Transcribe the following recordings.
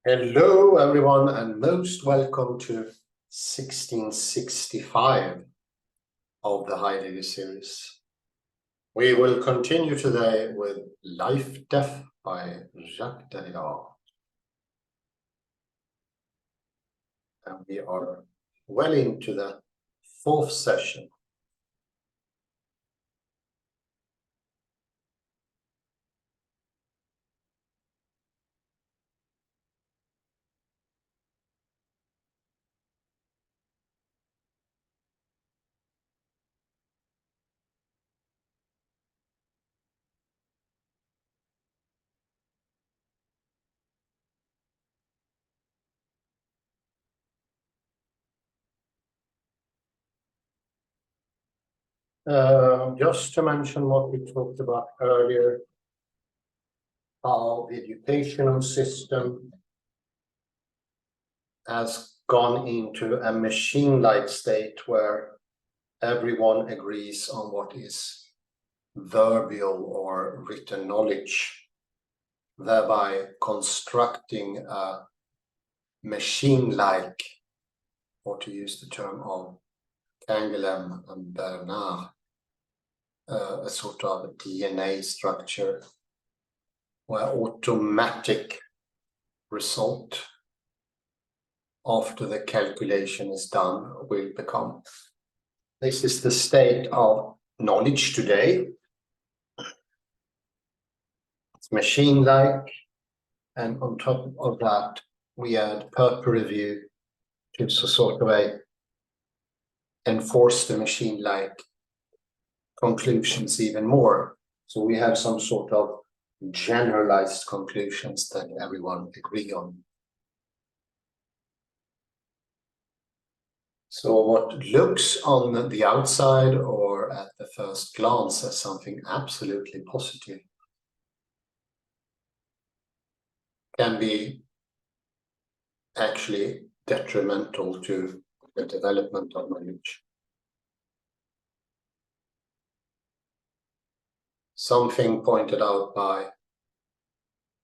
Hello, everyone, and most welcome to 1665 of the Heidegger series. We will continue today with Life, Death by Jacques Derrida. And we are well into the fourth session. Just to mention what we talked about earlier, how the educational system has gone into a machine-like state where everyone agrees on what is verbal or written knowledge, thereby constructing a machine-like, or to use the term of Canguilhem and Bernard, a sort of DNA structure where automatic result after the calculation is done will become. This is the state of knowledge today. It's machine-like, and on top of that, we add purpose review to sort of enforce the machine-like conclusions even more. So we have some sort of generalized conclusions that everyone agree on. So what looks on the outside or at the first glance as something absolutely positive can be actually detrimental to the development of knowledge. Something pointed out by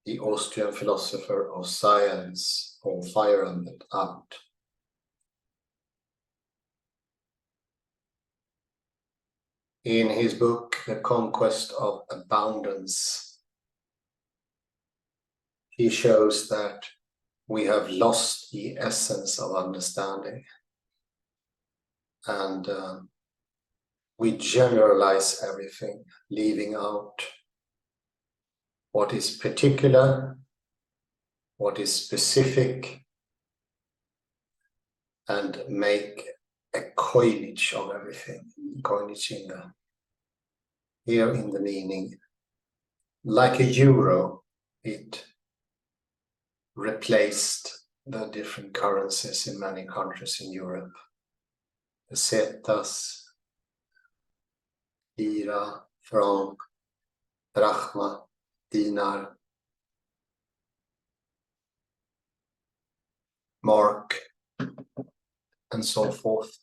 the Austrian philosopher of science, Paul Feyerabend, in his book, The Conquest of Abundance. He shows that we have lost the essence of understanding, and we generalize everything, leaving out what is particular, what is specific, and make a coinage of everything. Coinage here in the meaning, like a euro, it replaced the different currencies in many countries in Europe. Pesetas, lira, franc, drachma, dinar, mark, and so forth,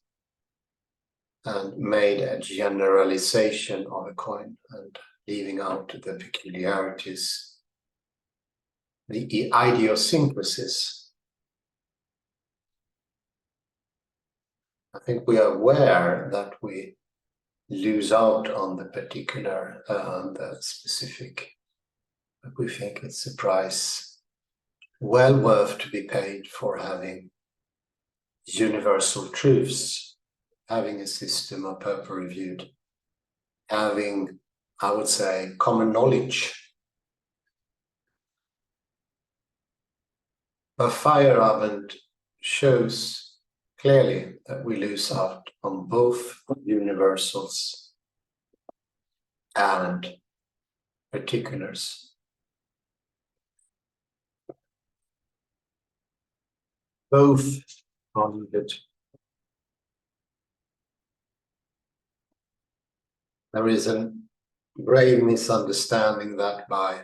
and made a generalization of a coin and leaving out the peculiarities, the idiosyncrasies. I think we are aware that we lose out on the particular and the specific, but we think it's a price well worth to be paid for having universal truths, having a system of purpose reviewed, having, I would say, common knowledge. But Feyerabend shows clearly that we lose out on both universals and particulars. Both are needed. There is a grave misunderstanding that by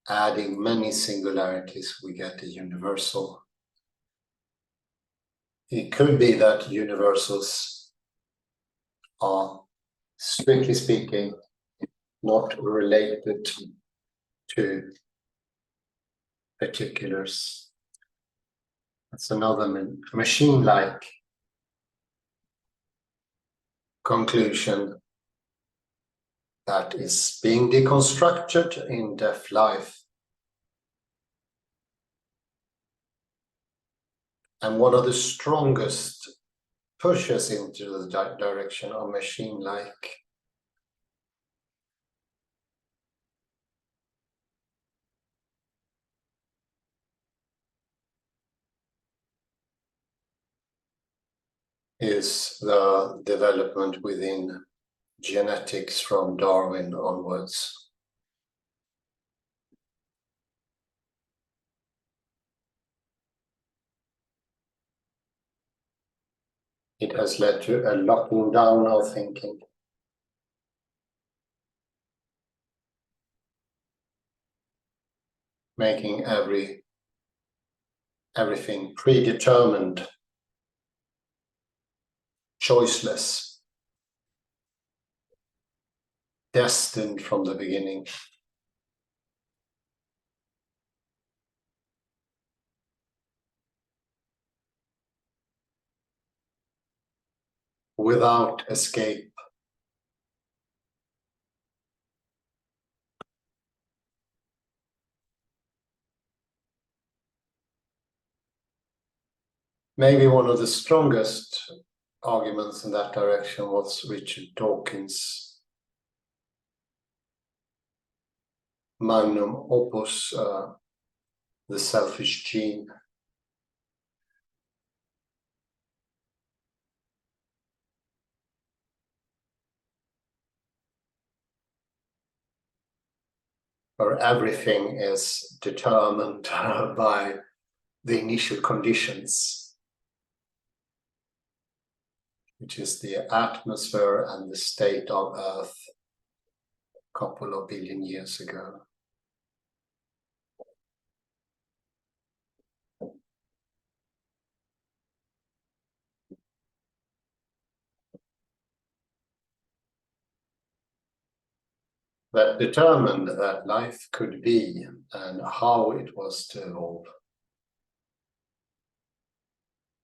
adding many singularities we get a universal. It could be that universals are, strictly speaking, not related to particulars. That's another machine-like conclusion that is being deconstructed in deaf life. And one of the strongest pushes into the direction of machine-like is the development within genetics from Darwin onwards. It has led to a locking down of thinking. Making everything predetermined, choiceless, destined from the beginning. Without escape. Maybe one of the strongest arguments in that direction was Richard Dawkins' magnum opus, The Selfish Gene. Where everything is determined by the initial conditions, which is the atmosphere and the state of Earth a couple of billion years ago. That determined that life could be and how it was to evolve.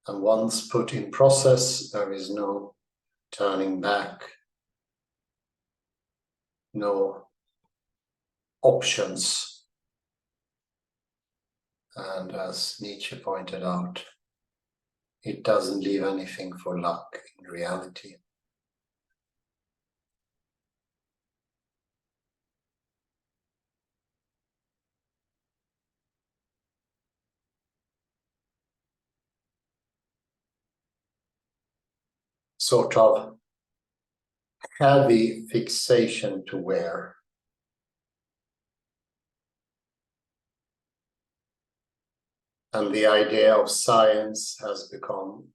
And once put in process, there is no turning back, no options. And as Nietzsche pointed out, it doesn't leave anything for luck in reality. Sort of heavy fixation to wear. And the idea of science has become,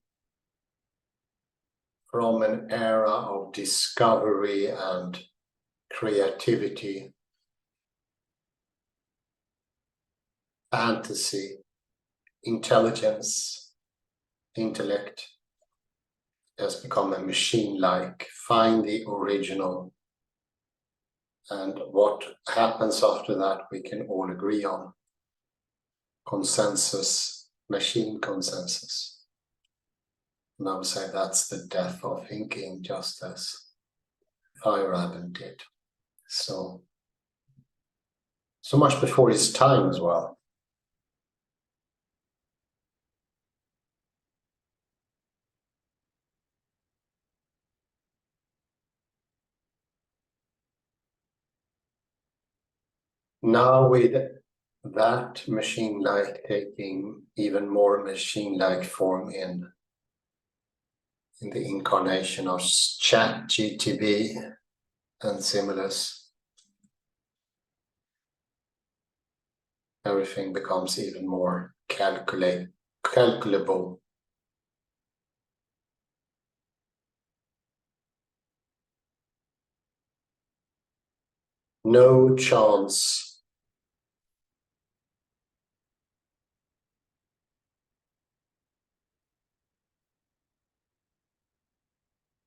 from an era of discovery and creativity, fantasy, intelligence, intellect, has become a machine-like, find the original, and what happens after that we can all agree on. Consensus, machine consensus. And I would say that's the death of thinking, just as Feyerabend did. So much before his time as well. Now with that machine-like taking even more machine-like form in the incarnation of ChatGTP and similars, everything becomes even more calculable. No chance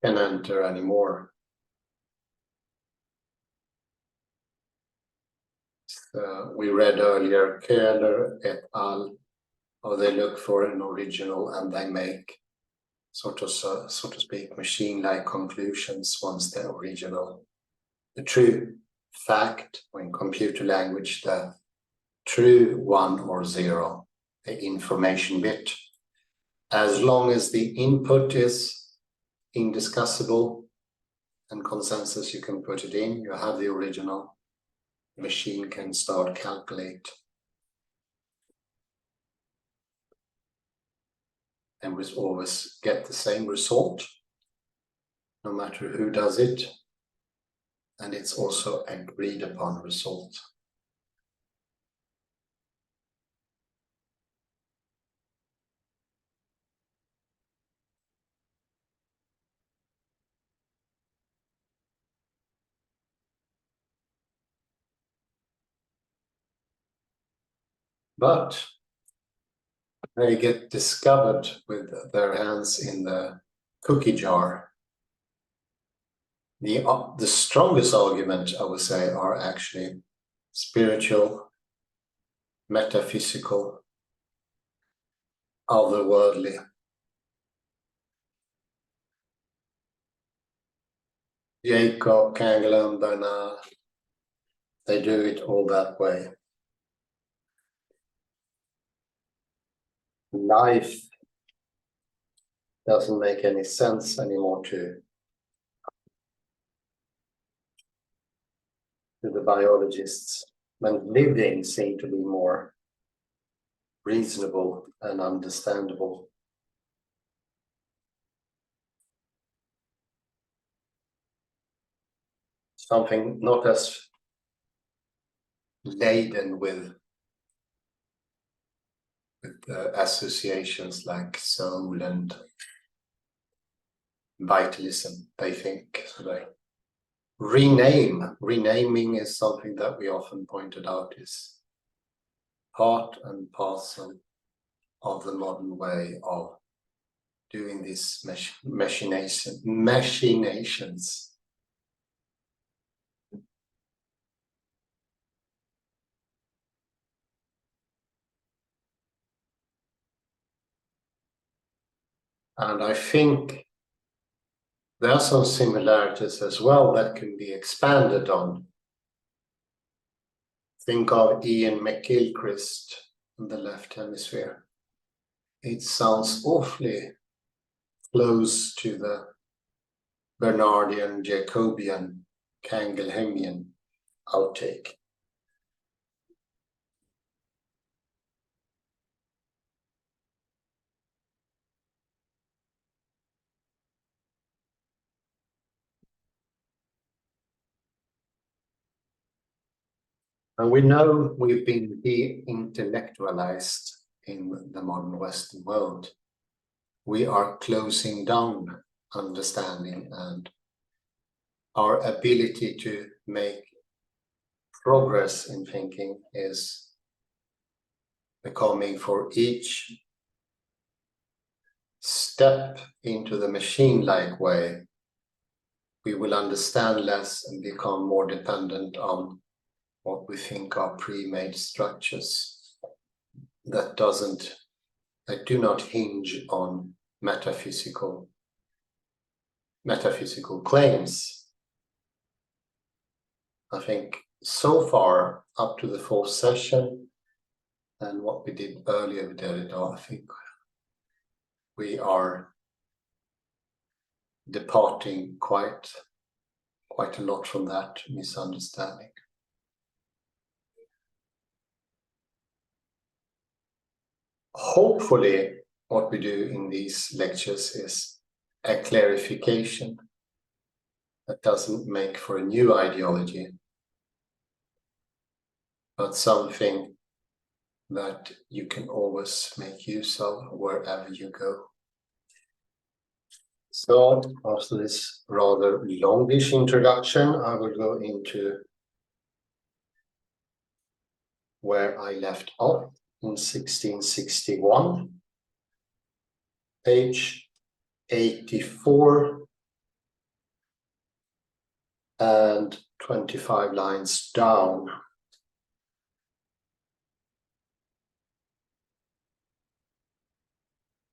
can enter anymore. We read earlier Köhler et al. or they look for an original and they make, so to speak, machine-like conclusions once they're original. The true fact, or in computer language, the true 1 or 0, the information bit, as long as the input is indiscussible and consensus, you can put it in, you have the original, the machine can start calculate. And we always get the same result, no matter who does it. And it's also agreed upon result. But they get discovered with their hands in the cookie jar. The strongest argument, I would say, are actually spiritual, metaphysical, otherworldly. Jacob, Kangeland, Bernard, they do it all that way. Life doesn't make any sense anymore to the biologists, when living seem to be more reasonable and understandable. Something not as laden with associations like soul and vitalism, they think. So they renaming is something that we often pointed out is part and parcel of the modern way of doing these machinations. And I think there are some similarities as well that can be expanded on. Think of Ian McGilchrist in the left hemisphere. It sounds awfully close to the Bernardian, Jacobian, Kangelhemian outtake. And we know we've been de-intellectualized in the modern Western world. We are closing down understanding, and our ability to make progress in thinking is becoming, for each step into the machine-like way, we will understand less and become more dependent on what we think are pre-made structures that do not hinge on metaphysical claims. I think so far, up to the 4th session and what we did earlier with Derrida, I think we are departing quite a lot from that misunderstanding. Hopefully, what we do in these lectures is a clarification that doesn't make for a new ideology, but something that you can always make use of wherever you go. So, after this rather longish introduction, I will go into where I left off in 1661, page 84 and 25 lines down.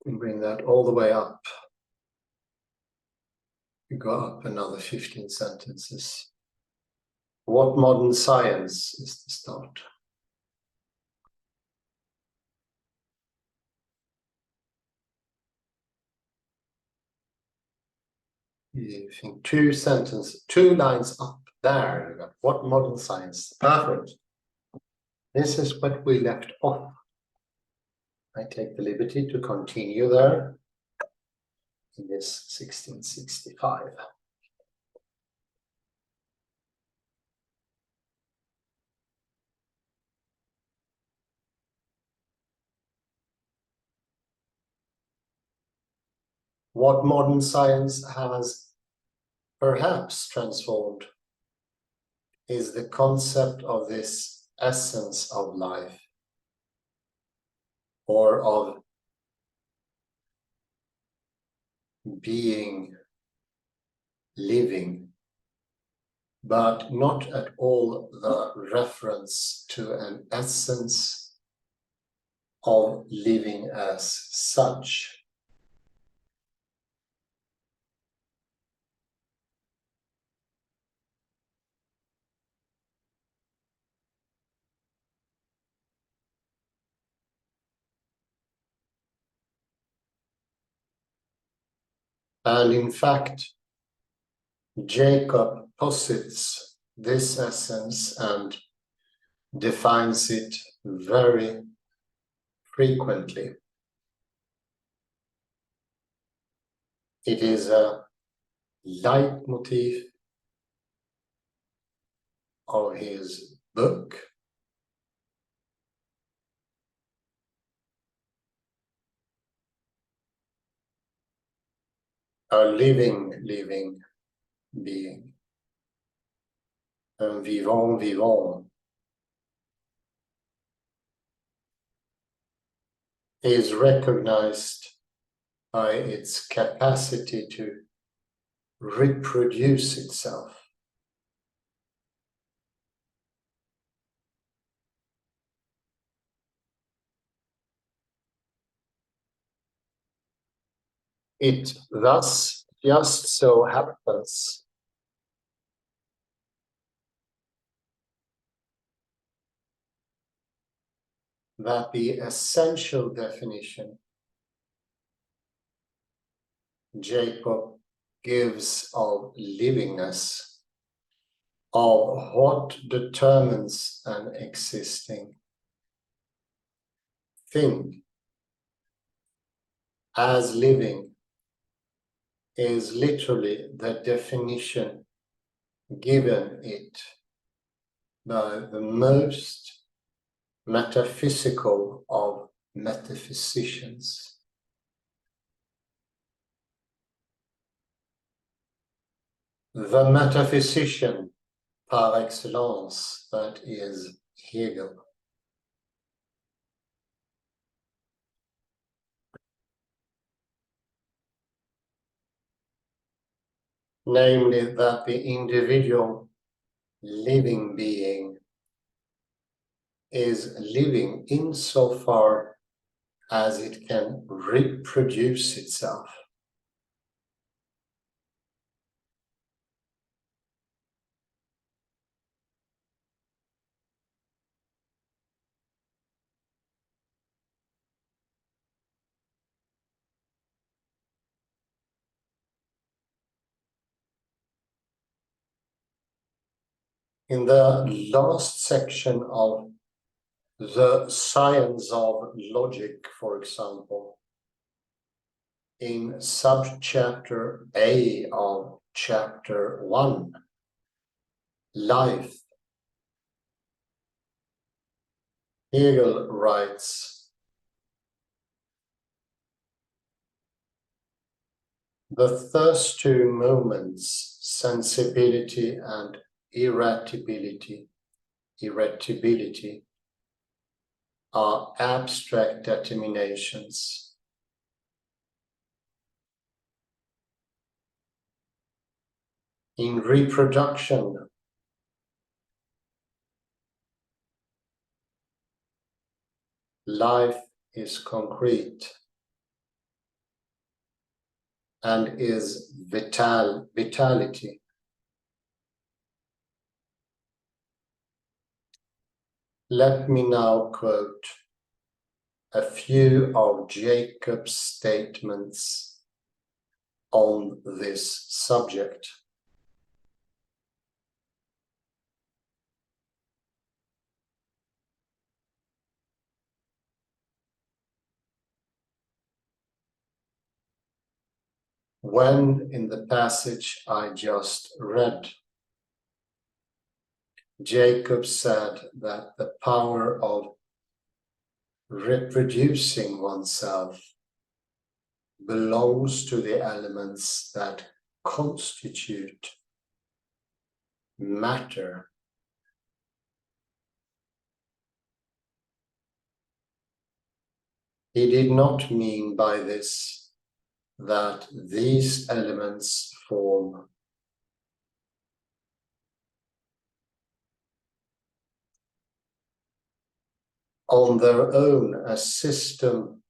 And bring that all the way up. You go up another 15 sentences. What modern science is the start? You think 2 sentences, 2 lines up there. You got what modern science? Perfect. This is what we left off. I take the liberty to continue there in this 1665. What modern science has perhaps transformed is the concept of this essence of life, or of being living, but not at all the reference to an essence of living as such. And in fact, Jacob posits this essence and defines it very frequently. It is a leitmotif of his book. A living being. Un vivant is recognized by its capacity to reproduce itself. It thus just so happens that the essential definition Jacob gives of livingness, of what determines an existing thing as living, is literally the definition given it by the most metaphysical of metaphysicians. The metaphysician par excellence, that is Hegel. Namely, that the individual living being is living insofar as it can reproduce itself. In the last section of the science of logic, for example, in subchapter A of chapter 1, life, Hegel writes, the first 2 moments, sensibility and irritability, are abstract determinations. In reproduction, life is concrete. and is vitality. Let me now quote a few of Jacob's statements on this subject. When in the passage I just read, Jacob said that the power of reproducing oneself belongs to the elements that constitute matter. He did not mean by this that these elements form on their own a system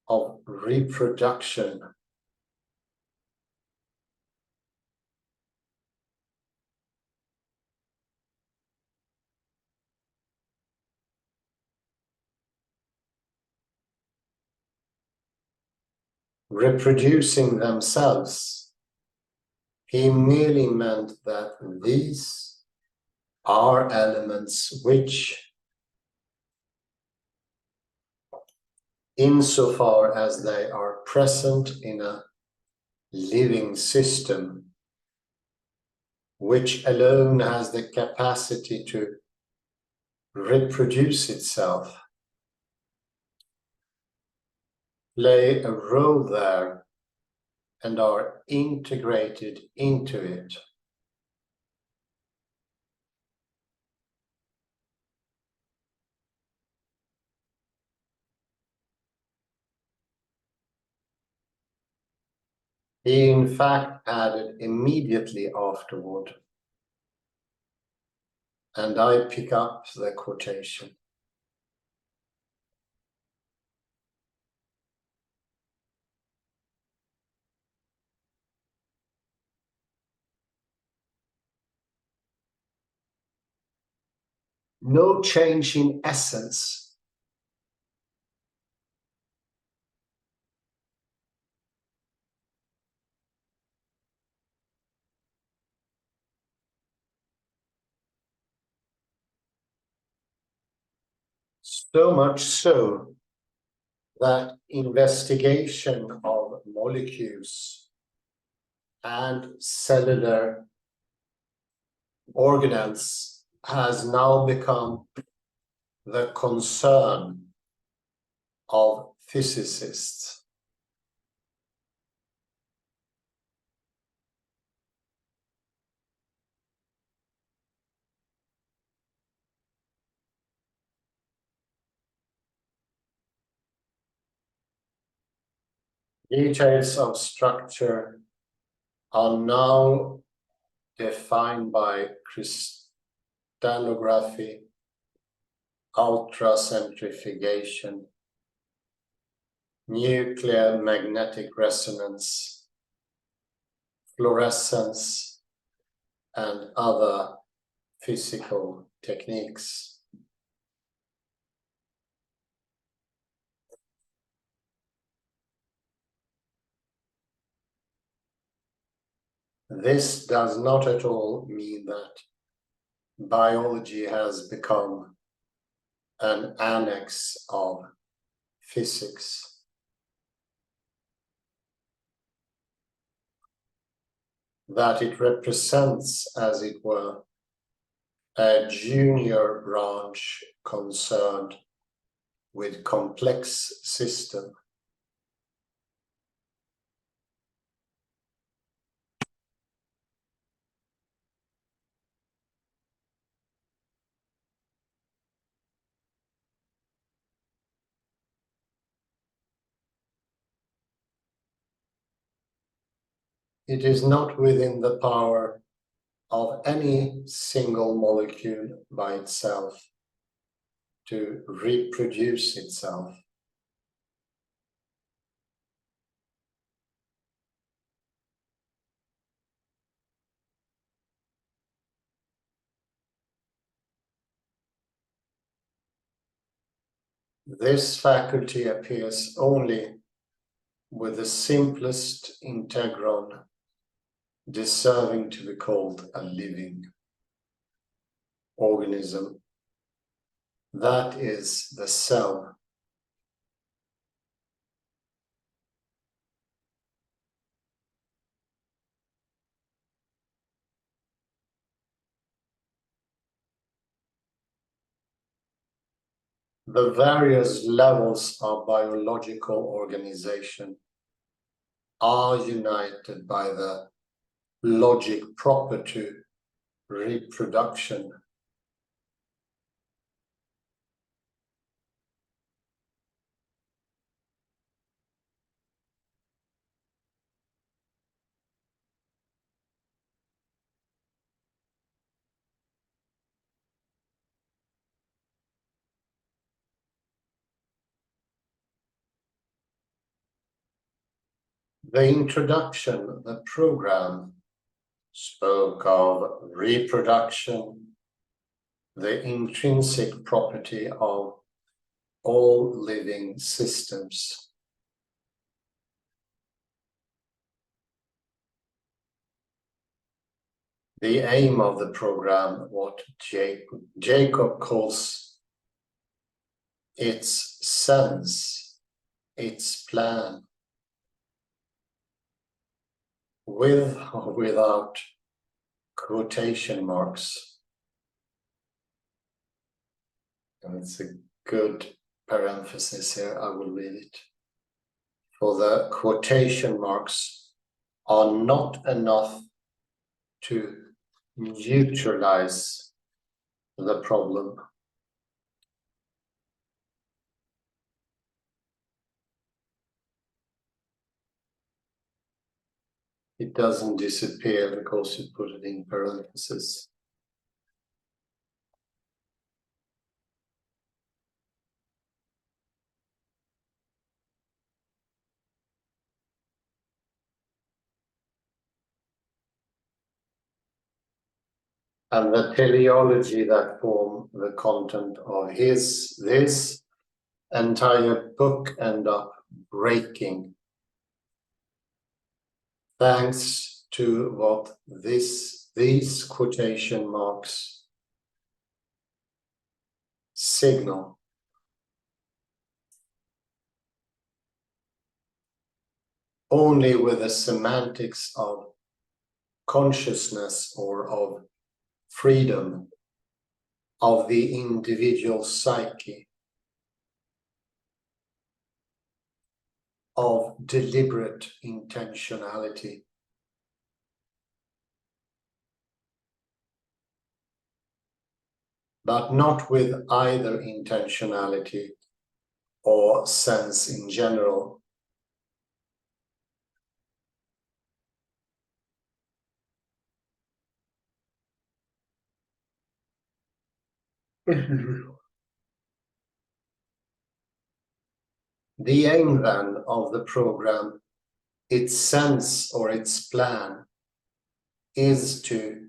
of reproduction reproducing themselves. He merely meant that these are elements which, insofar as they are present in a living system, which alone has the capacity to reproduce itself, play a role there and are integrated into it. He in fact added immediately afterward, and I pick up the quotation. No change in essence. So much so that investigation of molecules and cellular organelles has now become the concern of physicists. Details of structure are now defined by crystallography, ultracentrifugation, nuclear magnetic resonance, fluorescence, and other physical techniques. This does not at all mean that biology has become an annex of physics. That it represents, as it were, a junior branch concerned with complex system. It is not within the power of any single molecule by itself to reproduce itself. This faculty appears only with the simplest integron deserving to be called a living organism. That is the cell. The various levels of biological organization are united by the logic proper to reproduction. The introduction, the program, spoke of reproduction, the intrinsic property of all living systems. The aim of the program, what Jacob calls its sense, its plan, with or without quotation marks. And it's a good parenthesis here, I will read it. For the quotation marks are not enough to neutralize the problem. It doesn't disappear because you put it in parentheses. And the teleology that form the content of this entire book end up breaking, thanks to what these quotation marks signal. Only with the semantics of consciousness or of freedom of the individual psyche, of deliberate intentionality, but not with either intentionality or sense in general. The aim then of the program, its sense or its plan, is to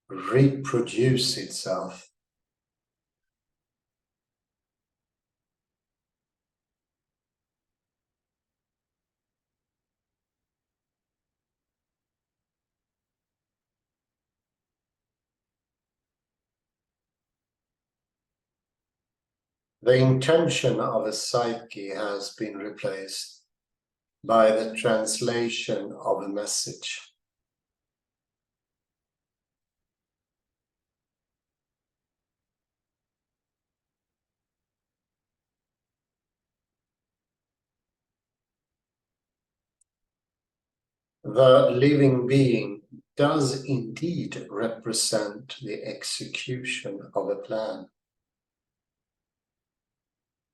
reproduce itself. The intention of a psyche has been replaced by the translation of a message. The living being does indeed represent the execution of a plan,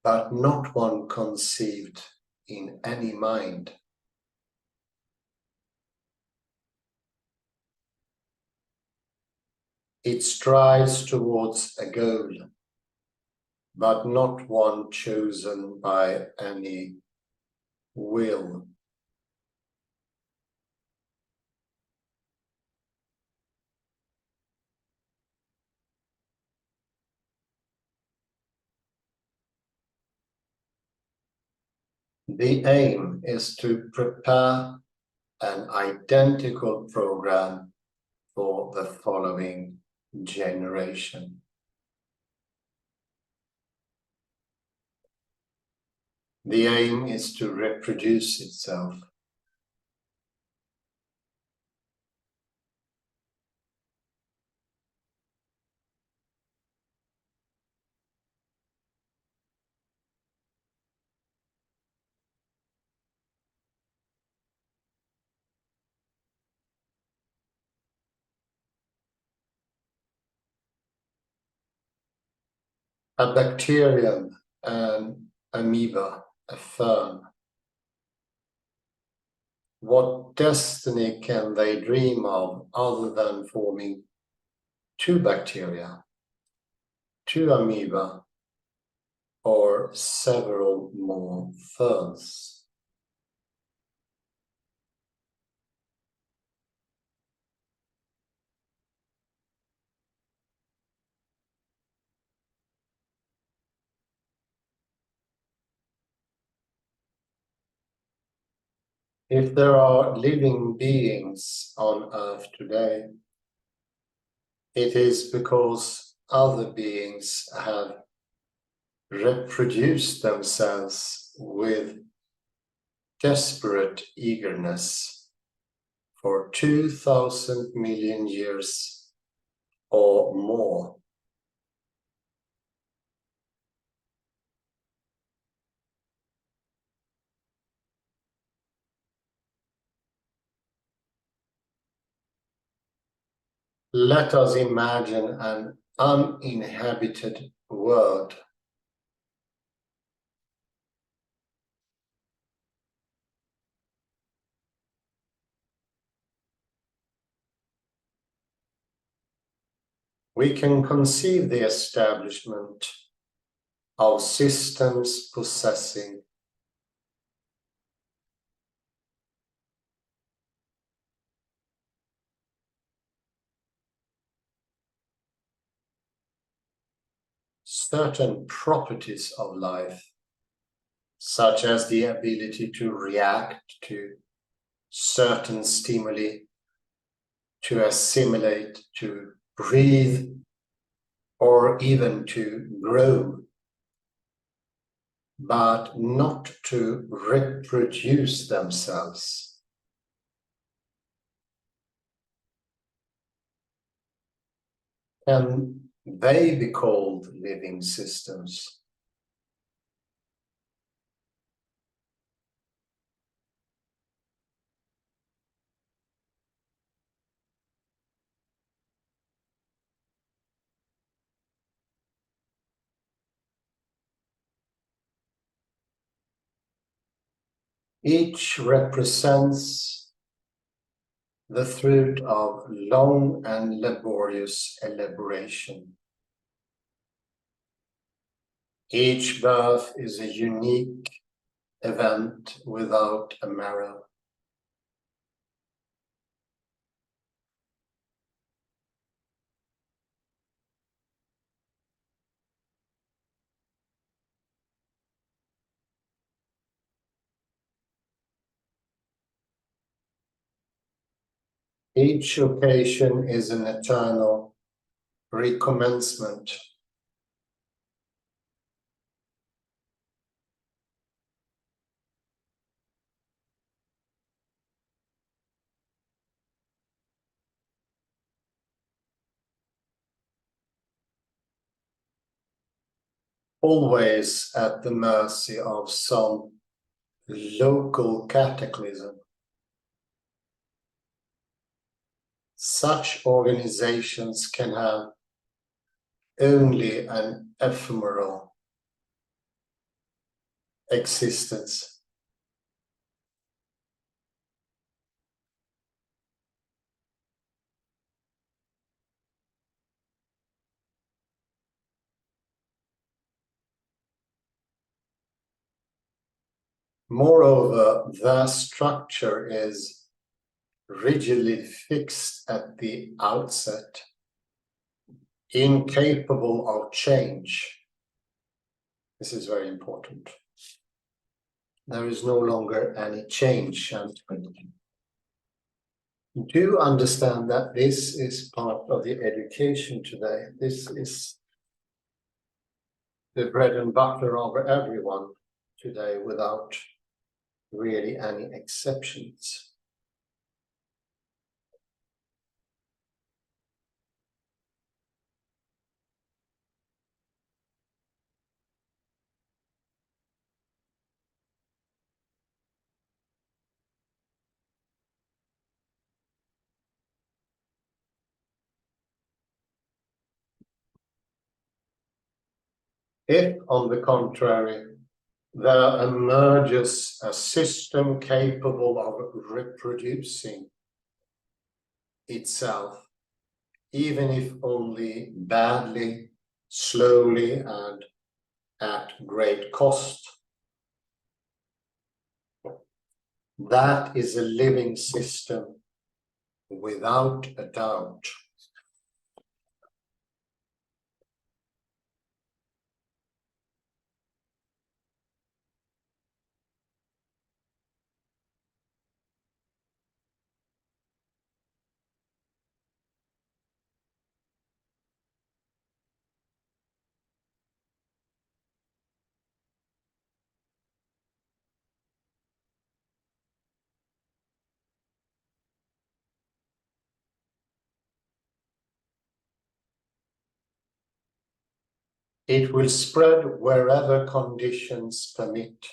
but not one conceived in any mind. It strives towards a goal, but not one chosen by any will. The aim is to prepare an identical program for the following generation. The aim is to reproduce itself. A bacterium, an amoeba, a fern. What destiny can they dream of other than forming two bacteria, two amoeba, or several more ferns? If there are living beings on Earth today, it is because other beings have reproduced themselves with desperate eagerness for 2,000 million years or more. Let us imagine an uninhabited world. We can conceive the establishment of systems possessing certain properties of life, such as the ability to react to certain stimuli, to assimilate, to breathe, or even to grow, but not to reproduce themselves. Can they be called living systems? Each represents the fruit of long and laborious elaboration. Each birth is a unique event without a marrow. Each occasion is an eternal recommencement. Always at the mercy of some local cataclysm. Such organizations can have only an ephemeral existence. Moreover, their structure is rigidly fixed at the outset, incapable of change. This is very important. there is no longer any change. And do understand that this is part of the education today. This is the bread and butter of everyone today, without really any exceptions. If, on the contrary, there emerges a system capable of reproducing itself, even if only badly, slowly, and at great cost, that is a living system without a doubt. It will spread wherever conditions permit.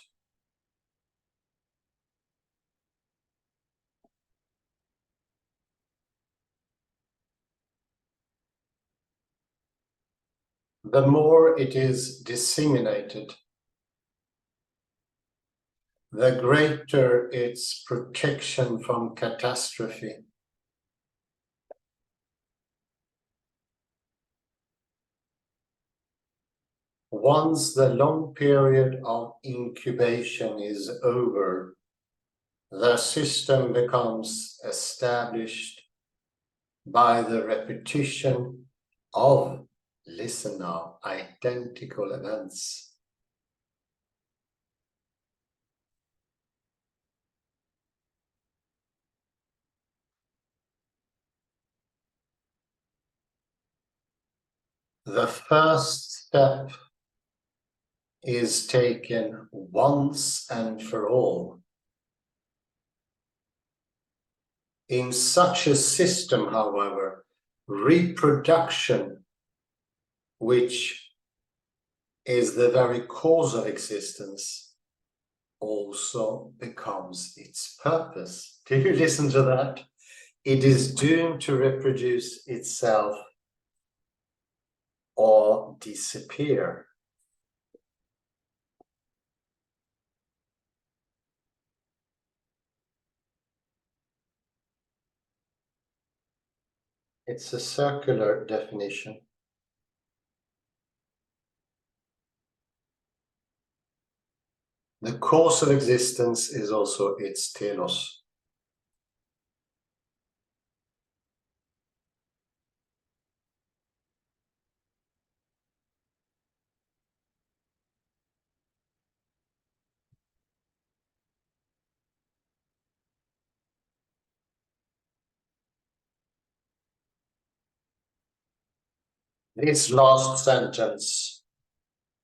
The more it is disseminated, the greater its protection from catastrophe. Once the long period of incubation is over, the system becomes established by the repetition of, listen now, identical events. The first step is taken once and for all. In such a system, however, reproduction, which is the very cause of existence, also becomes its purpose. Do you listen to that? It is doomed to reproduce itself or disappear. It's a circular definition. The cause of existence is also its telos. This last sentence,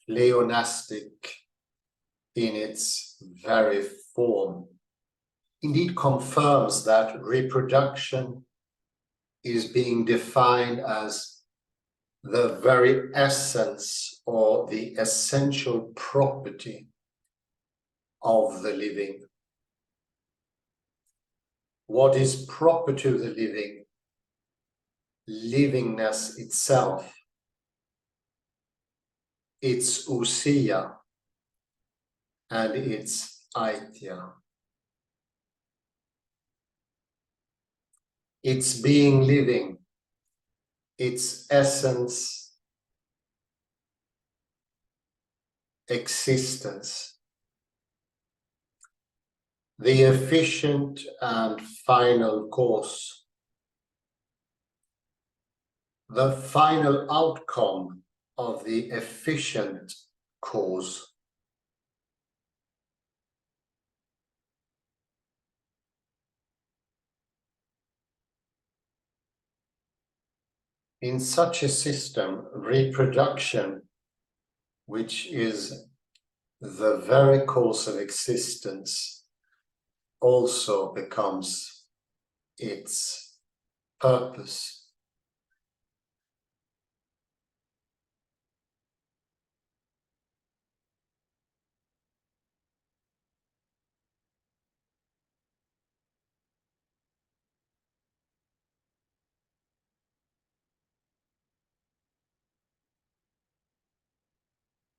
pleonastic in its very form, indeed confirms that reproduction is being defined as the very essence or the essential property of the living. What is proper to the living? Livingness itself, its ousia and its aitia. Its being living, its essence, existence. The efficient and final cause. The final outcome of the efficient cause. in such a system, reproduction, which is the very course of existence, also becomes its purpose.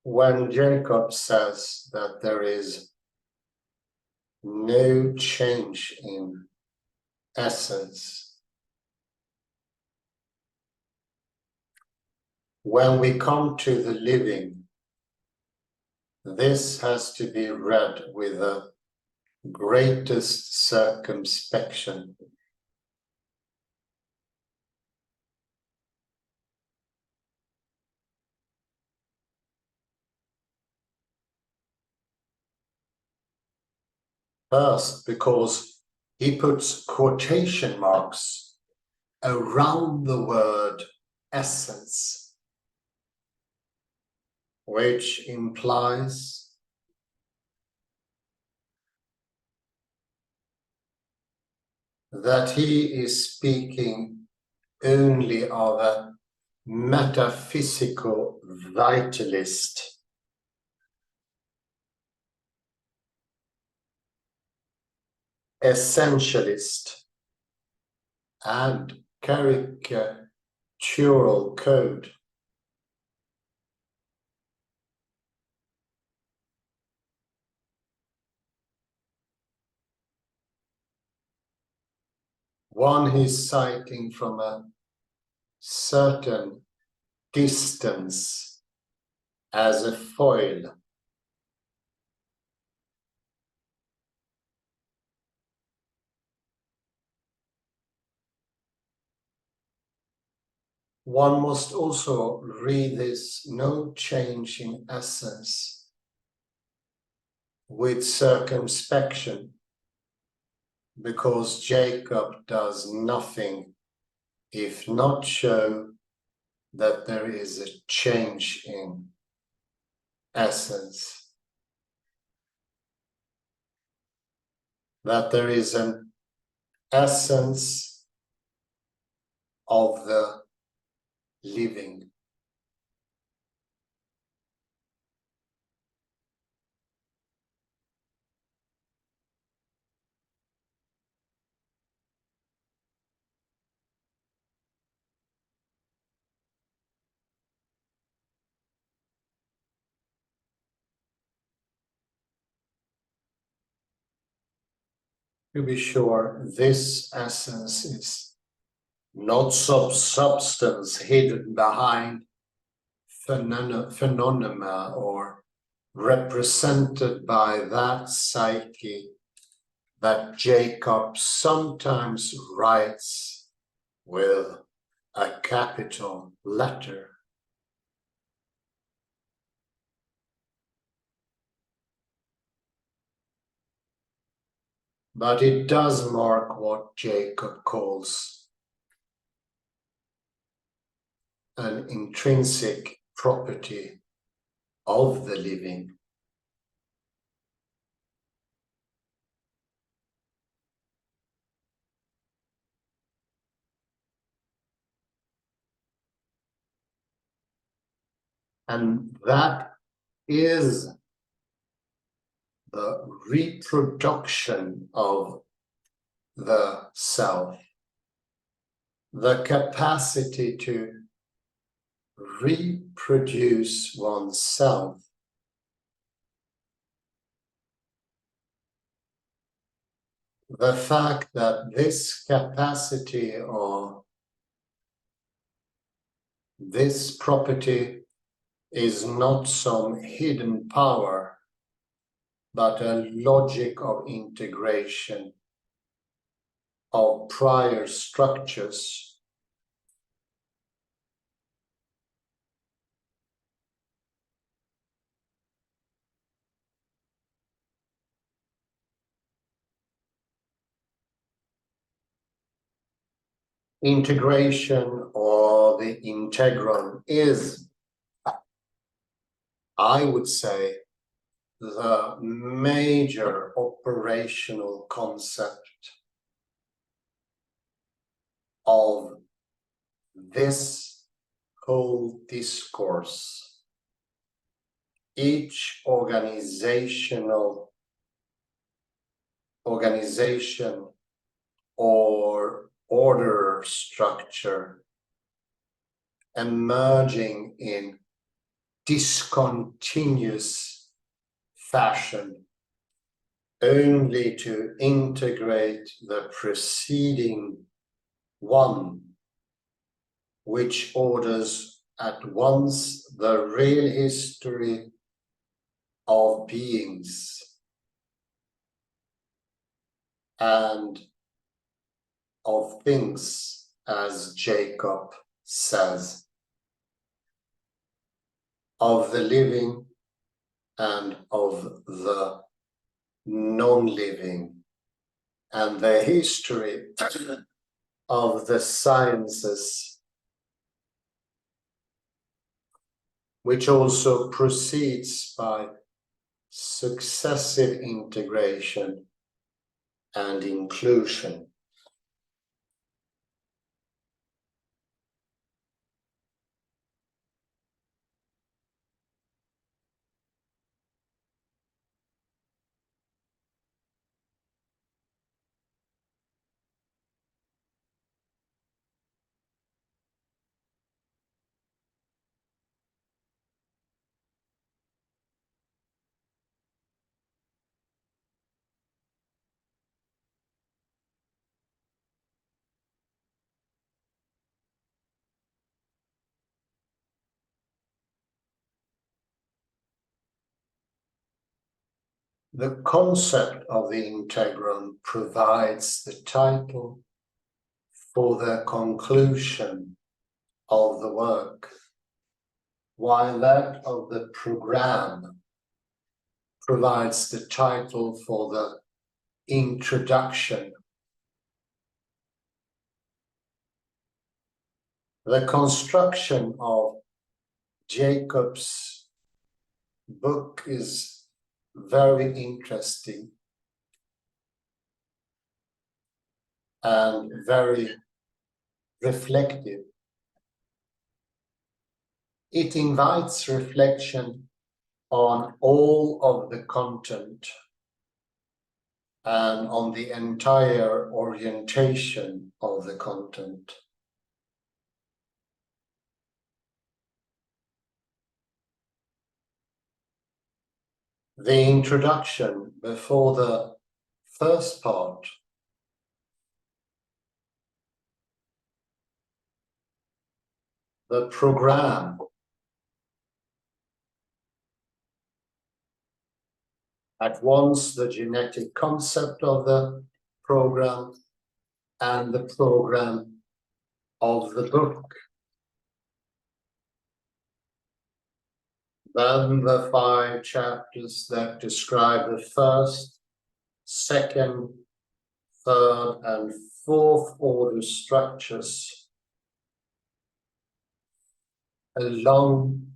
When Jacob says that there is no change in essence, when we come to the living, this has to be read with the greatest circumspection. First, because he puts quotation marks around the word essence, which implies that he is speaking only of a metaphysical vitalist, essentialist, and caricatural code. One is citing from a certain distance as a foil. One must also read this no change in essence with circumspection, because Jacob does nothing if not show that there is a change in essence, that there is an essence of the living. To be sure, this essence is not some substance hidden behind phenomena or represented by that psyche that Jacob sometimes writes with a capital letter. But it does mark what Jacob calls an intrinsic property of the living. And that is the reproduction of the self, the capacity to reproduce oneself. The fact that this capacity or this property is not some hidden power, but a logic of integration of prior structures. Integration or the integron is, I would say, the major operational concept of this whole discourse. Each organization or order structure emerging in discontinuous fashion only to integrate the preceding one, which orders at once the real history of beings and of things, as Jacob says, of the living and of the non-living, and the history of the sciences, which also proceeds by successive integration and inclusion. The concept of the integron provides the title for the conclusion of the work, while that of the program provides the title for the introduction. The construction of Jacob's book is very interesting and very reflective. It invites reflection on all of the content and on the entire orientation of the content. The introduction before the first part the program at once the genetic concept of the program and the program of the book. Then the 5 chapters that describe the first, second, third, and fourth order structures, along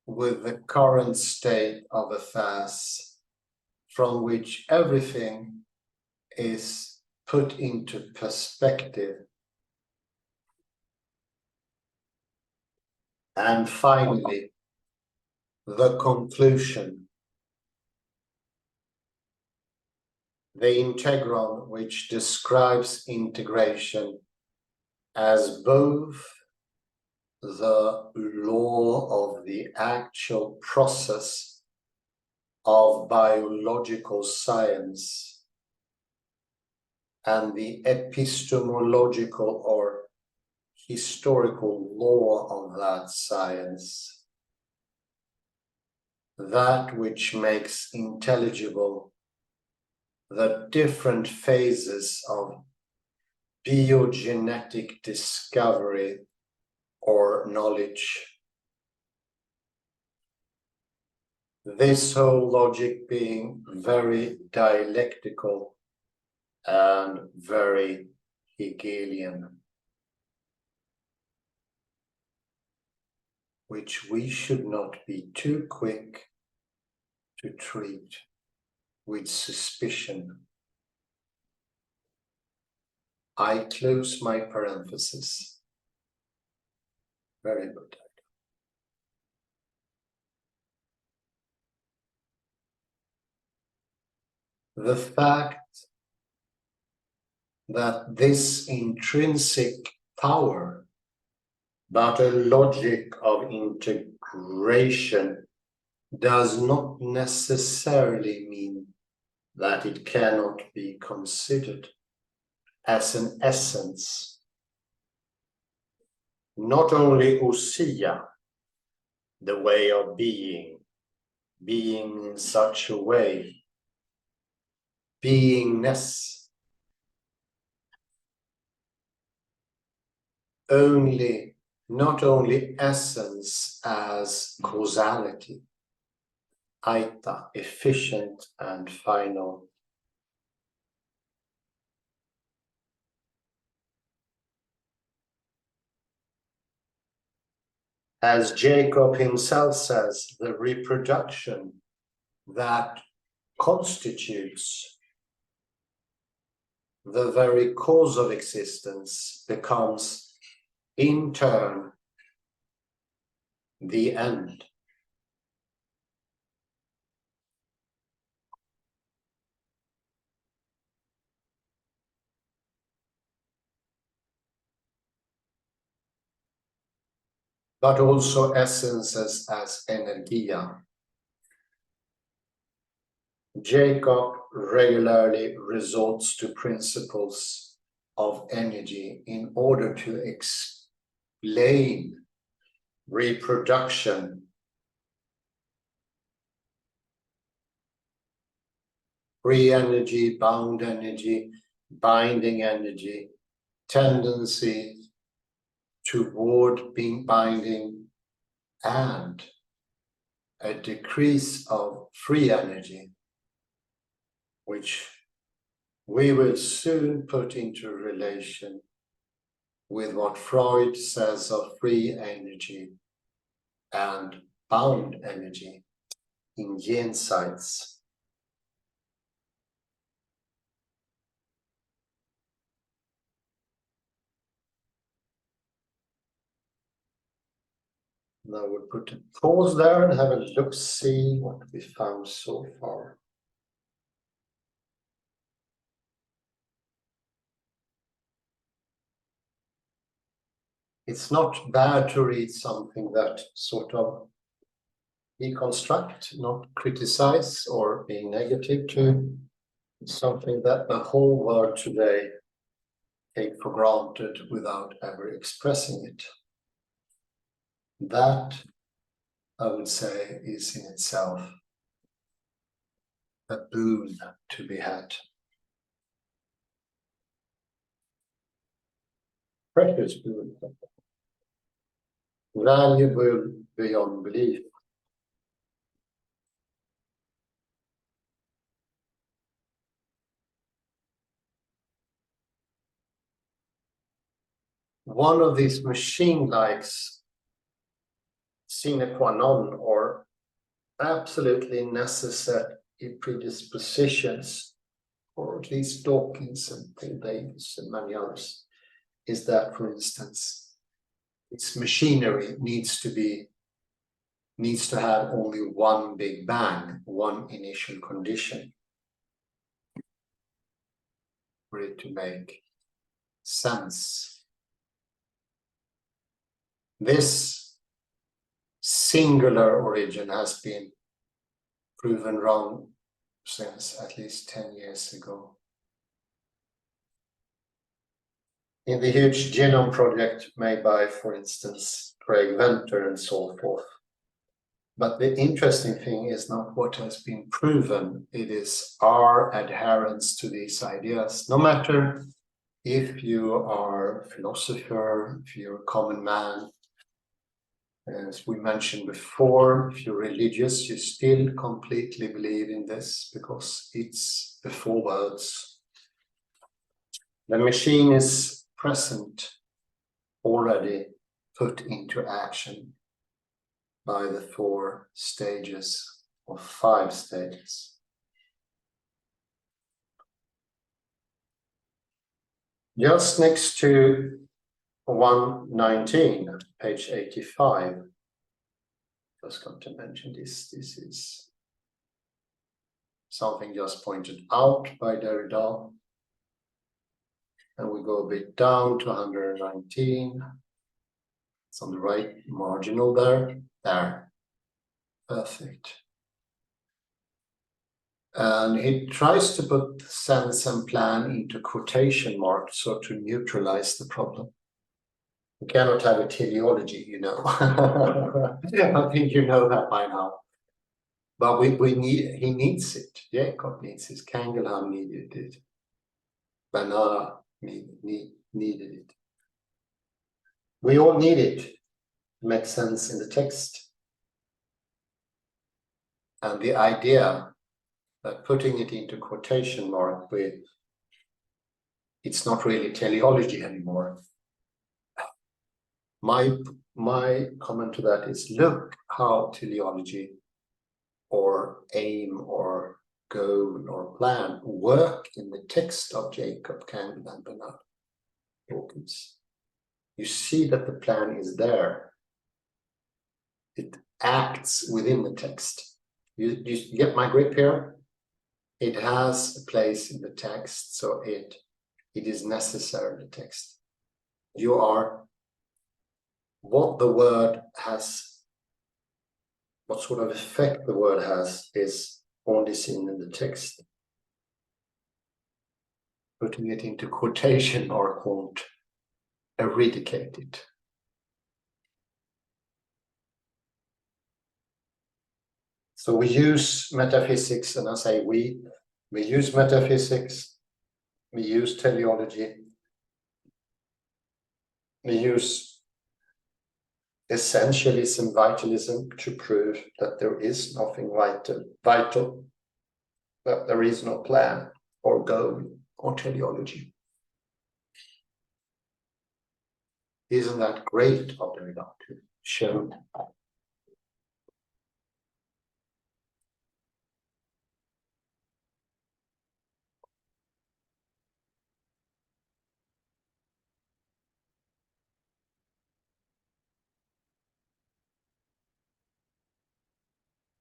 with the current state of affairs, from which everything is put into perspective. And finally, the conclusion, the integron, which describes integration as both the law of the actual process of biological science and the epistemological or historical law of that science, that which makes intelligible the different phases of biogenetic discovery or knowledge. This whole logic being very dialectical and very Hegelian. which we should not be too quick to treat with suspicion. I close my parenthesis. Very good. The fact that this intrinsic power, but a logic of integration, does not necessarily mean that it cannot be considered as an essence, not only ousia, the way of being in such a way, beingness, not only essence as causality, aita, efficient and final. As Jacob himself says, the reproduction that constitutes the very cause of existence becomes in turn the end. But also essences as energia. Jacob regularly resorts to principles of energy in order to explain reproduction, free energy, bound energy, binding energy, tendency toward being binding, and a decrease of free energy, which we will soon put into relation with what Freud says of free energy and bound energy in Jenseits. Now we'll put a pause there and have a look-see what we found so far. It's not bad to read something that sort of deconstruct, not criticize or be negative to something that the whole world today take for granted without ever expressing it. That, I would say, is in itself a boon to be had. Precious boon. Valuable beyond belief. One of these machine-likes sine qua non, or absolutely necessary predispositions, or at least Dawkins and Phil Davis and many others, is that, for instance, its machinery needs to have only one big bang, one initial condition for it to make sense. This singular origin has been proven wrong since at least 10 years ago. In the huge genome project made by, for instance, Craig Venter and so forth. But the interesting thing is not what has been proven, it is our adherence to these ideas. No matter if you are a philosopher, if you're a common man, as we mentioned before, if you're religious, you still completely believe in this because it's the four words. The machine is present, already put into action. by the 4 stages or 5 stages. Just next to 119, page 85. Just got to mention this. This is something just pointed out by Derrida. And we go a bit down to 119. It's on the right marginal there. There. Perfect. And he tries to put sense and plan into quotation marks so to neutralize the problem. You cannot have a teleology, you know. I think you know that by now. But he needs it. Jacob needs it. Kangelham needed it. Banana needed it. We all need it to make sense in the text. And the idea that putting it into quotation mark with, it's not really teleology anymore. My comment to that is, look how teleology or aim or goal or plan work in the text of Jacob, Campbell and Bernard Dawkins. You see that the plan is there. It acts within the text. You get my grip here? It has a place in the text, so it is necessary in the text. You are what the word has, what sort of effect the word has is only seen in the text. Putting it into quotation mark won't eradicate it. So we use metaphysics, and I say we use metaphysics, we use teleology, we use essentialism, vitalism to prove that there is nothing vital, that there is no plan or goal or teleology. Isn't that great of Derrida to show?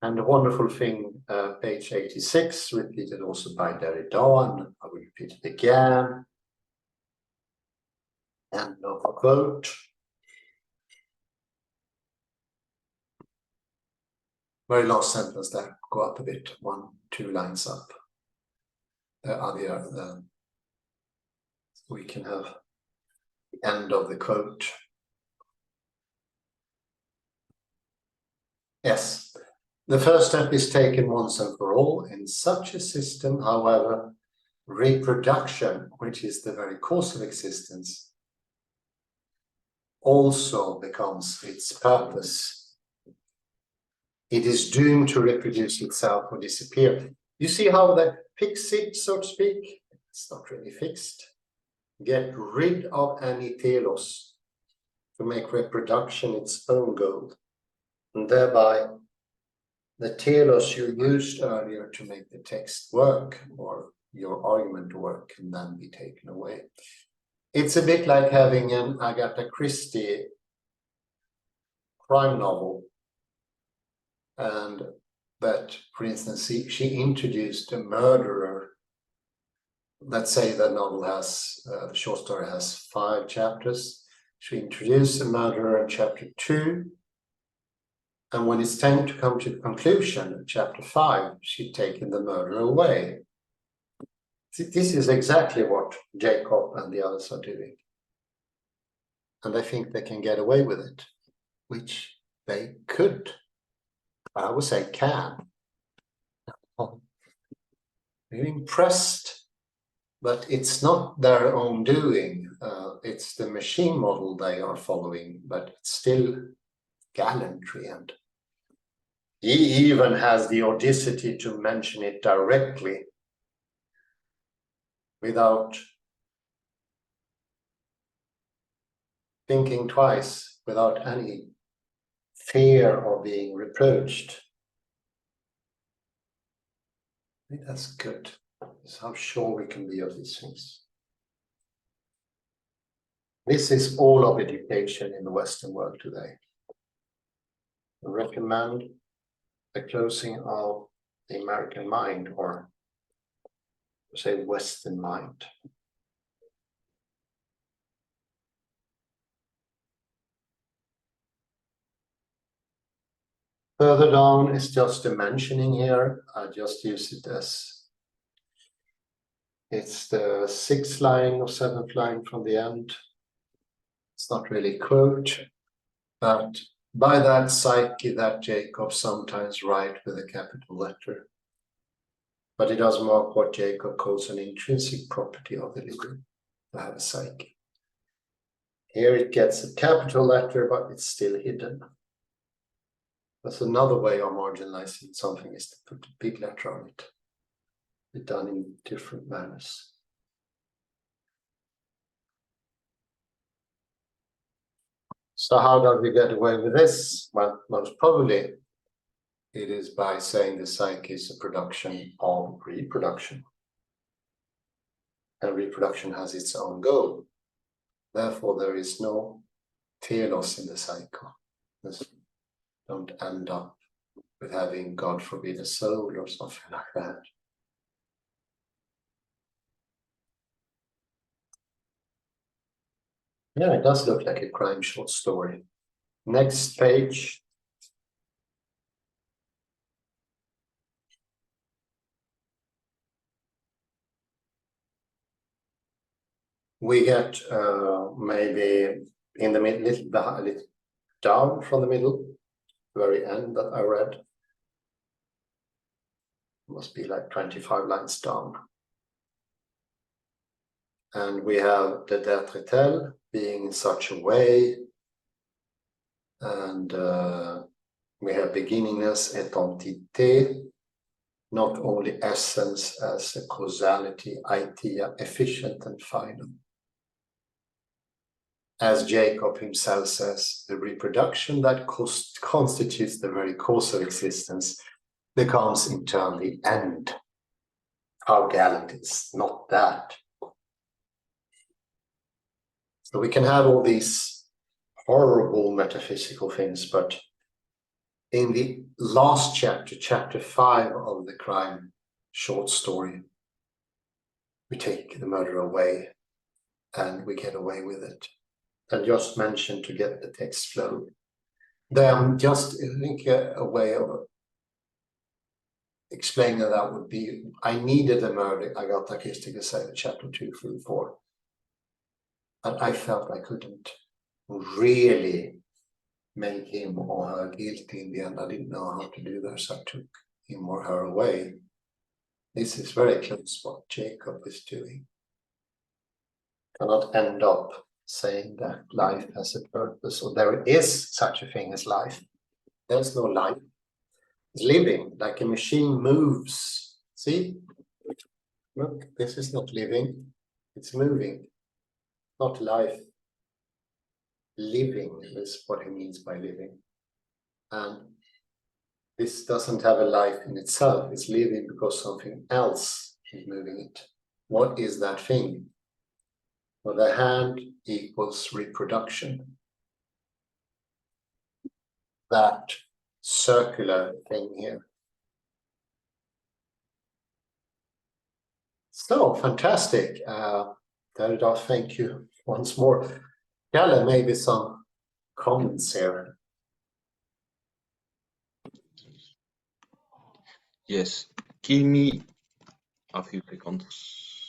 And the wonderful thing, page 86, repeated also by Derrida, and I will repeat it again. End of quote. Very last sentence there, go up a bit, 1, 2 lines up. We can have the end of the quote. Yes, the first step is taken once and for all. In such a system, however, reproduction, which is the very cause of existence, also becomes its purpose. It is doomed to reproduce itself or disappear. You see how that fix it, so to speak? It's not really fixed. Get rid of any telos to make reproduction its own goal. And thereby, the telos you used earlier to make the text work or your argument work can then be taken away. It's a bit like having an Agatha Christie crime novel, and that, for instance, she introduced a murderer. Let's say the novel has, the short story has 5 chapters. She introduced a murderer in chapter 2. And when it's time to come to the conclusion of chapter 5, she'd taken the murderer away. This is exactly what Jacob and the others are doing. And I think they can get away with it, which they could. I would say can. They're impressed, but it's not their own doing. It's the machine model they are following, but it's still gallantry. And he even has the audacity to mention it directly without thinking twice, without any fear of being reproached. I think that's good. It's how sure we can be of these things. This is all of education in the Western world today. I recommend the closing of the American mind, or say Western mind. Further down is just a mentioning here. I just use it as it's the 6th line or 7th line from the end. It's not really a quote, but by that psyche that Jacob sometimes write with a capital letter. But it does mark what Jacob calls an intrinsic property of the living, to have a psyche. Here it gets a capital letter, but it's still hidden. That's another way of marginalizing something, is to put a big letter on it. It's done in different manners. So how do we get away with this? Well, most probably it is by saying the psyche is a production of reproduction. And reproduction has its own goal. Therefore, there is no telos in the cycle. Don't end up with having, God forbid, a soul or something like that. Yeah, it does look like a crime short story. Next page. We get maybe in the middle, little down from the middle, very end that I read. Must be like 25 lines down. And we have the d'être tel being in such a way. And we have beginningness et entité, not only essence as a causality, idea, efficient and final. As Jacob himself says, the reproduction that constitutes the very cause of existence becomes in turn the end. How gallant is not that. So we can have all these horrible metaphysical things, but in the last chapter, chapter 5 of the crime short story, we take the murder away and we get away with it. And just mentioned to get the text flow. Then just think a way of explaining that would be, I needed a murder, Agatha Christie said, chapter 2, 3, 4. And I felt I couldn't really make him or her guilty in the end. I didn't know how to do that, so I took him or her away. This is very close what Jacob is doing. Cannot end up saying that life has a purpose, or there is such a thing as life. There's no life. It's living, like a machine moves. See? Look, this is not living. It's moving. Not life. Living is what he means by living. And this doesn't have a life in itself. It's living because something else is moving it. What is that thing? Well, the hand equals reproduction. That circular thing here. So fantastic. Derrida, thank you once more. Kalle, maybe some comments here. Yes, give me a few seconds.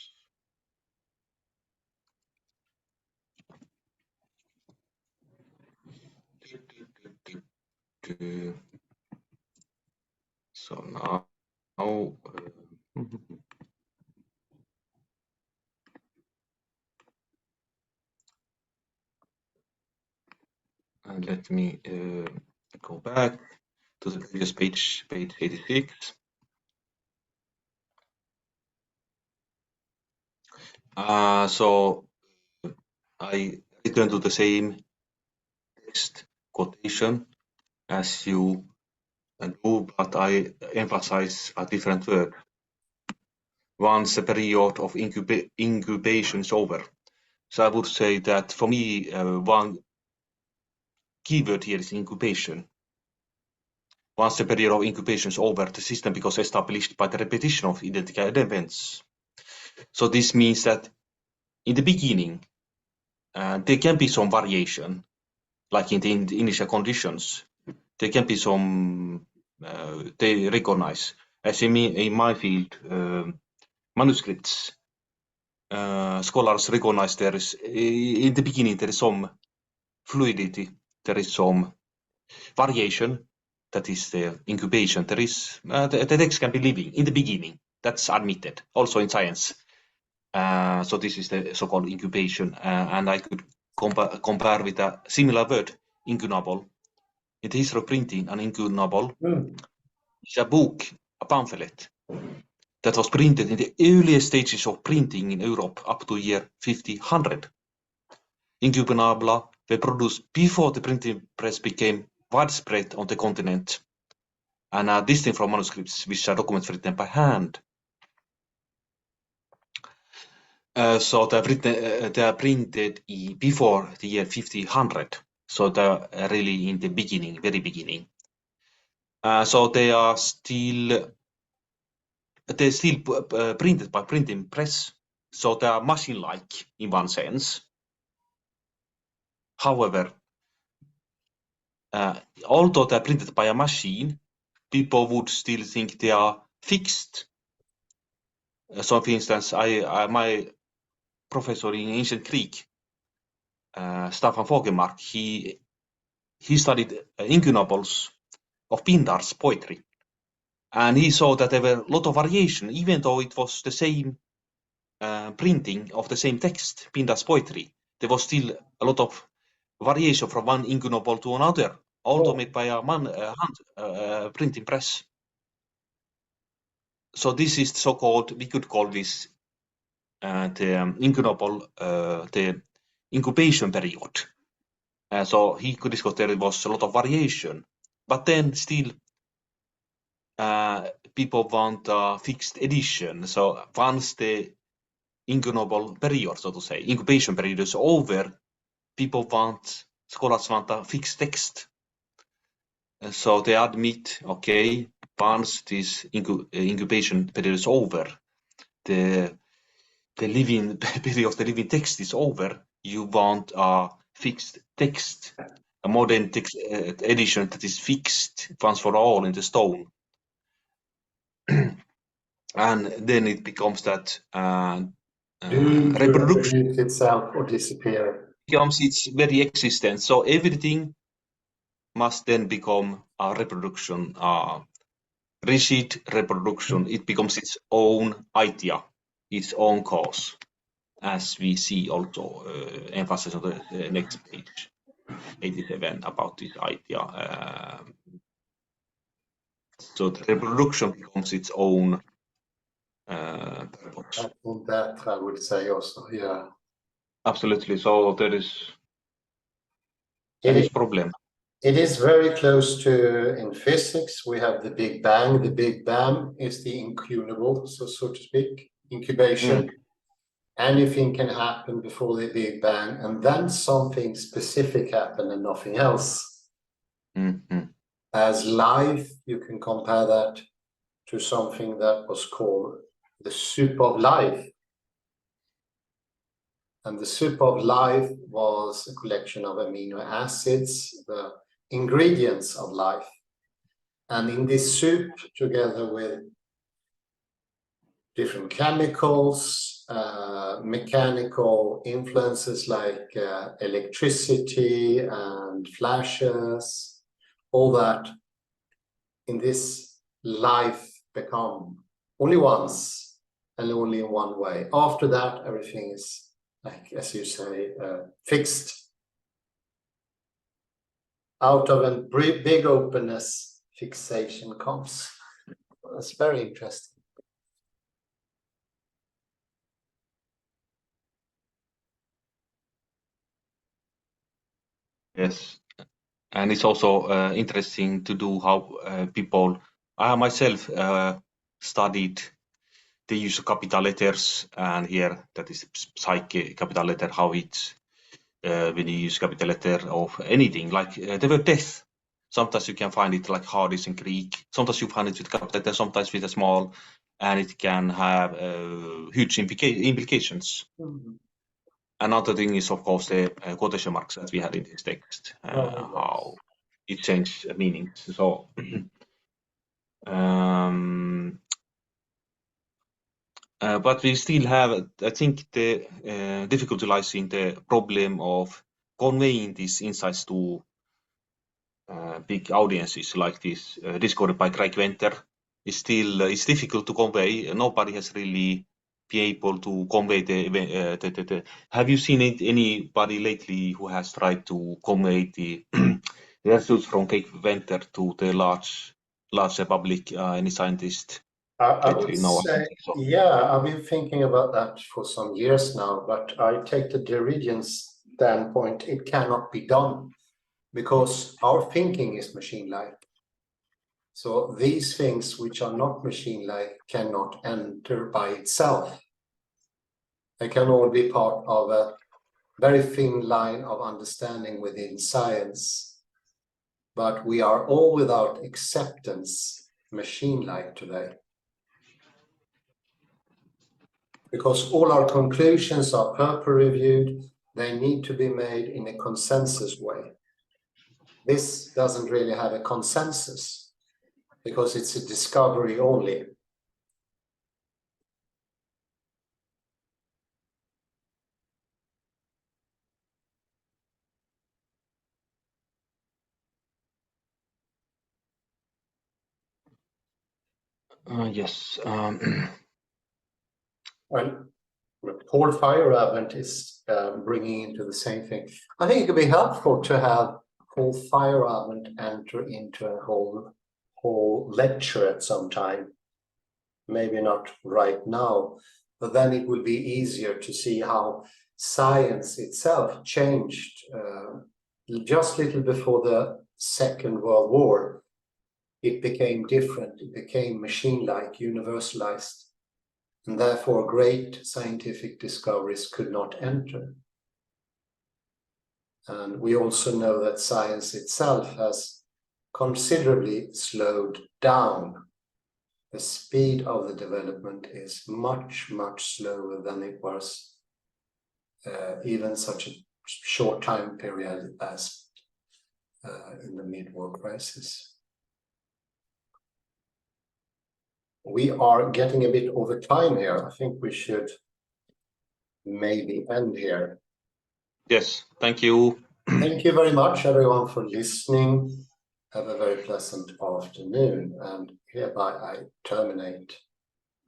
So now and let me go back to the previous page, page 86. So I return to the same text quotation as you do, but I emphasize a different word. Once the period of incubation is over. So I would say that for me, one keyword here is incubation. Once the period of incubation is over, the system becomes established by the repetition of identical events. So this means that in the beginning, there can be some variation, like in the initial conditions. There can be some, they recognize, as in my field, manuscripts, scholars recognize there is, in the beginning, there is some fluidity, there is some variation, that is the incubation. There is, the text can be living in the beginning, that's admitted, also in science. So this is the so-called incubation, and I could compare with a similar word, incunable. In the history of printing, an incunable is a book, a pamphlet, that was printed in the earliest stages of printing in Europe up to year 1500. Incunabula were produced before the printing press became widespread on the continent, and are distinct from manuscripts, which are documents written by hand. So they are printed before the year 1500. So they're really in the beginning, very beginning. So they're still printed by printing press. So they are machine-like in one sense. However, although they're printed by a machine, people would still think they are fixed. So, for instance, my professor in ancient Greek, Staffan Fogelmark, he studied incunables of Pindar's poetry, and he saw that there were a lot of variation, even though it was the same printing of the same text, Pindar's poetry. There was still a lot of variation from one incunable to another, although made by a hand printing press. So this is so-called, we could call this the incunable, the incubation period. So he could discuss there was a lot of variation, but then still people want a fixed edition. So once the incubable period, so to say, incubation period is over, scholars want a fixed text. So they admit, okay, once this incubation period is over, the living period of the living text is over, you want a fixed text, a modern text edition that is fixed once for all in the stone. And then it becomes that reproduction reproduce itself or disappear. becomes its very existence. So everything must then become a reproduction, rigid reproduction. It becomes its own idea, its own cause, as we see also emphasis on the next page, 87, about this idea. So the reproduction becomes its own purpose. That I would say also, yeah. Absolutely. So there is It this is, problem. it is very close to, in physics, we have the Big Bang. The Big Bang is the incubable, so to speak, incubation. Anything can happen before the Big Bang, and then something specific happen and nothing else. As life, you can compare that to something that was called the soup of life. And the soup of life was a collection of amino acids, the ingredients of life. And in this soup, together with different chemicals, mechanical influences like electricity and flashes, all that in this life become only once and only in one way. After that, everything is, like, as you say, fixed. Out of a big openness, fixation comes. That's very interesting. Yes. And it's also interesting to do how people. I myself studied the use of capital letters, and here that is psyche capital letter, how it's when you use capital letter of anything, like the word death. Sometimes you can find it like Hades in Greek. Sometimes you find it with capital letter, sometimes with a small, and it can have huge implications. Mm-hmm. Another thing is, of course, the quotation marks that we had in this text, Yes. how it changed meanings. So, but we still have, I think, the difficulty lies in the problem of conveying these insights to big audiences like this. Discovered by Craig Venter is still it's difficult to convey. Nobody has really been able to convey the. Have you seen anybody lately who has tried to convey the results from Craig Venter to the large public? Any scientist I lately? would No, I don't say, think so. yeah, I've been thinking about that for some years now, but I take the Derridian standpoint, it cannot be done because our thinking is machine-like. So these things which are not machine-like cannot enter by itself. They can all be part of a very thin line of understanding within science, but we are all without acceptance machine-like today. Because all our conclusions are peer-reviewed, they need to be made in a consensus way. This doesn't really have a consensus because it's a discovery only. Yes. Well, Paul Feyerabend is bringing into the same thing. I think it could be helpful to have Paul Feyerabend enter into a whole lecture at some time. Maybe not right now, but then it will be easier to see how science itself changed just a little before the Second World War. It became different, it became machine-like, universalized, and therefore great scientific discoveries could not enter. And we also know that science itself has considerably slowed down. The speed of the development is much, much slower than it was even such a short time period as in the mid-war crisis. We are getting a bit over time here. I think we should maybe end here. Yes. Thank you. Thank you very much, everyone, for listening. Have a very pleasant afternoon, and hereby I terminate